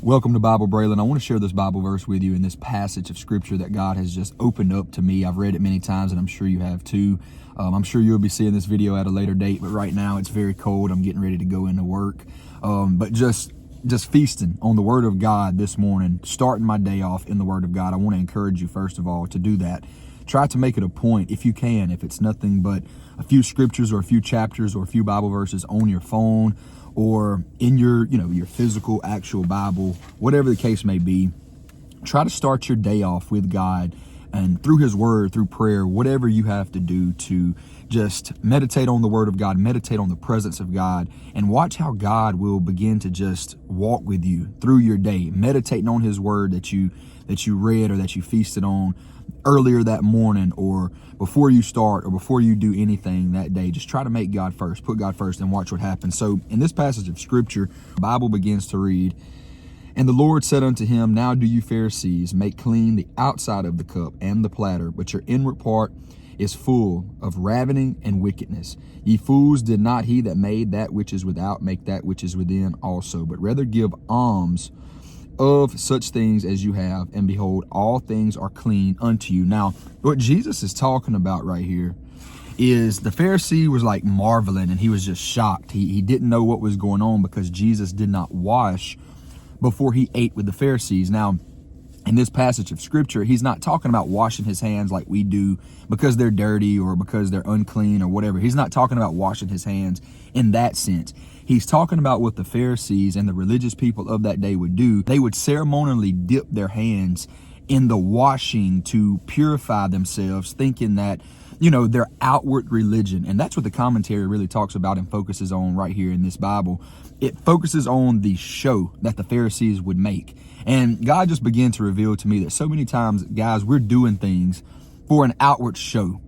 Welcome to Bible Braylon. I want to share this Bible verse with you in this passage of scripture that God has just opened up to me. I've read it many times and I'm sure you have too. I'm sure you'll be seeing this video at a later date, but right now it's very cold. I'm getting ready to go into work. But just feasting on the Word of God this morning, starting my day off in the Word of God. I want to encourage you, first of all, to do that. Try to make it a point, if you can, if it's nothing but a few scriptures or a few chapters or a few Bible verses on your phone or in your physical, actual Bible, whatever the case may be. Try to start your day off with God and through His Word, through prayer, whatever you have to do to just meditate on the Word of God, meditate on the presence of God, and watch how God will begin to just walk with you through your day, meditating on His Word that you read or that you feasted on earlier that morning or before you start or before you do anything that day. Just try to make God first, put God first, and watch what happens. So in this passage of scripture, the Bible begins to read, "And the Lord said unto him, Now do you Pharisees make clean the outside of the cup and the platter, but your inward part is full of ravening and wickedness. Ye fools, did not he that made that which is without make that which is within also? But rather give alms of such things as you have, and behold, all things are clean unto you." Now, what Jesus is talking about right here is the Pharisee was like marveling and he was just shocked. He didn't know what was going on because Jesus did not wash before he ate with the Pharisees. Now, in this passage of scripture, he's not talking about washing his hands like we do because they're dirty or because they're unclean or whatever. He's not talking about washing his hands in that sense. He's talking about what the Pharisees and the religious people of that day would do. They would ceremonially dip their hands in the washing to purify themselves, thinking that, their outward religion. And that's what the commentary really talks about and focuses on right here in this Bible. It focuses on the show that the Pharisees would make. And God just began to reveal to me that so many times, guys, we're doing things for an outward show,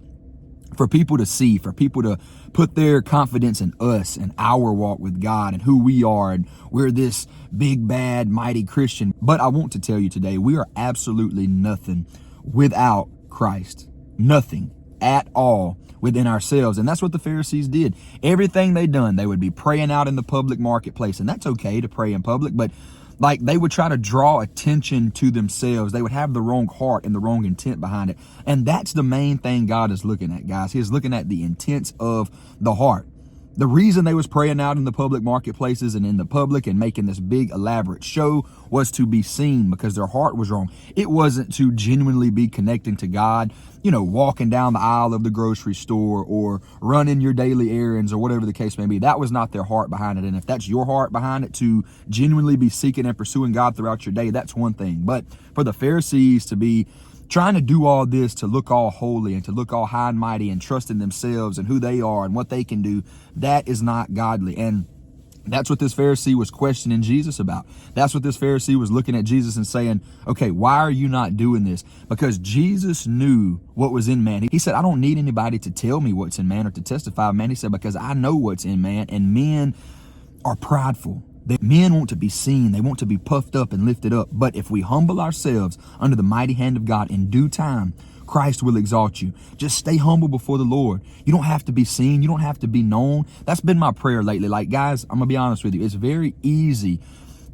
for people to see, for people to put their confidence in us and our walk with God and who we are. And we're this big, bad, mighty Christian. But I want to tell you today, we are absolutely nothing without Christ. Nothing at all within ourselves. And that's what the Pharisees did. Everything they done, they would be praying out in the public marketplace. And that's okay to pray in public, but they would try to draw attention to themselves. They would have the wrong heart and the wrong intent behind it. And that's the main thing God is looking at, guys. He's looking at the intents of the heart. The reason they was praying out in the public marketplaces and in the public and making this big elaborate show was to be seen because their heart was wrong. It wasn't to genuinely be connecting to God, walking down the aisle of the grocery store or running your daily errands or whatever the case may be. That was not their heart behind it. And if that's your heart behind it, to genuinely be seeking and pursuing God throughout your day, that's one thing. But for the Pharisees to be trying to do all this to look all holy and to look all high and mighty and trust in themselves and who they are and what they can do, that is not godly. And that's what this Pharisee was questioning Jesus about. That's what this Pharisee was looking at Jesus and saying, okay, why are you not doing this? Because Jesus knew what was in man. He said, I don't need anybody to tell me what's in man or to testify of man. He said, because I know what's in man, and men are prideful. Men want to be seen. They want to be puffed up and lifted up. But if we humble ourselves under the mighty hand of God in due time, Christ will exalt you. Just stay humble before the Lord. You don't have to be seen. You don't have to be known. That's been my prayer lately. Guys, I'm going to be honest with you. It's very easy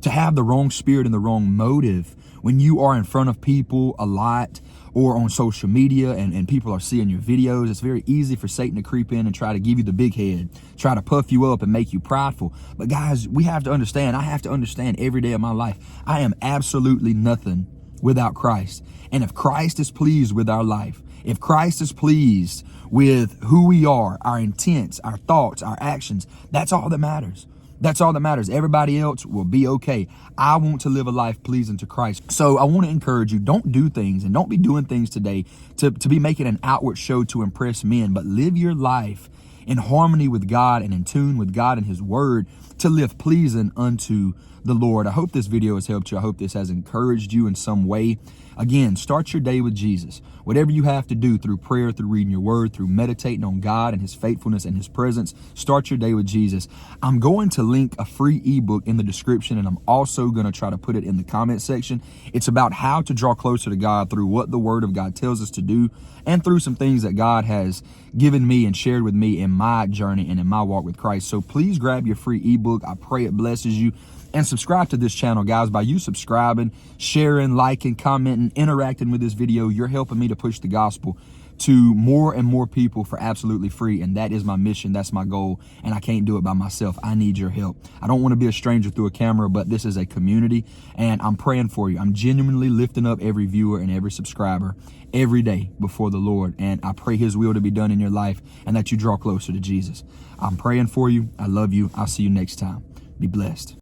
to have the wrong spirit and the wrong motive when you are in front of people a lot or on social media and people are seeing your videos. It's very easy for Satan to creep in and try to give you the big head, try to puff you up and make you prideful. But guys, we have to understand, I have to understand every day of my life, I am absolutely nothing without Christ. And if Christ is pleased with our life, if Christ is pleased with who we are, our intents, our thoughts, our actions, that's all that matters. That's all that matters. Everybody else will be okay. I want to live a life pleasing to Christ. So I want to encourage you, don't do things and don't be doing things today to be making an outward show to impress men, but live your life in harmony with God and in tune with God and His Word to live pleasing unto the Lord. I hope this video has helped you. I hope this has encouraged you in some way. Again, start your day with Jesus. Whatever you have to do through prayer, through reading your word, through meditating on God and His faithfulness and His presence, start your day with Jesus. I'm going to link a free ebook in the description, and I'm also going to try to put it in the comment section. It's about how to draw closer to God through what the Word of God tells us to do and through some things that God has given me and shared with me in my journey and in my walk with Christ. So please grab your free ebook. I pray it blesses you. And subscribe to this channel, guys. By you subscribing, sharing, liking, commenting, interacting with this video, you're helping me to push the gospel to more and more people for absolutely free. And that is my mission. That's my goal. And I can't do it by myself. I need your help. I don't want to be a stranger through a camera, but this is a community, and I'm praying for you. I'm genuinely lifting up every viewer and every subscriber every day before the Lord. And I pray his will to be done in your life and that you draw closer to Jesus. I'm praying for you. I love you. I'll see you next time. Be blessed.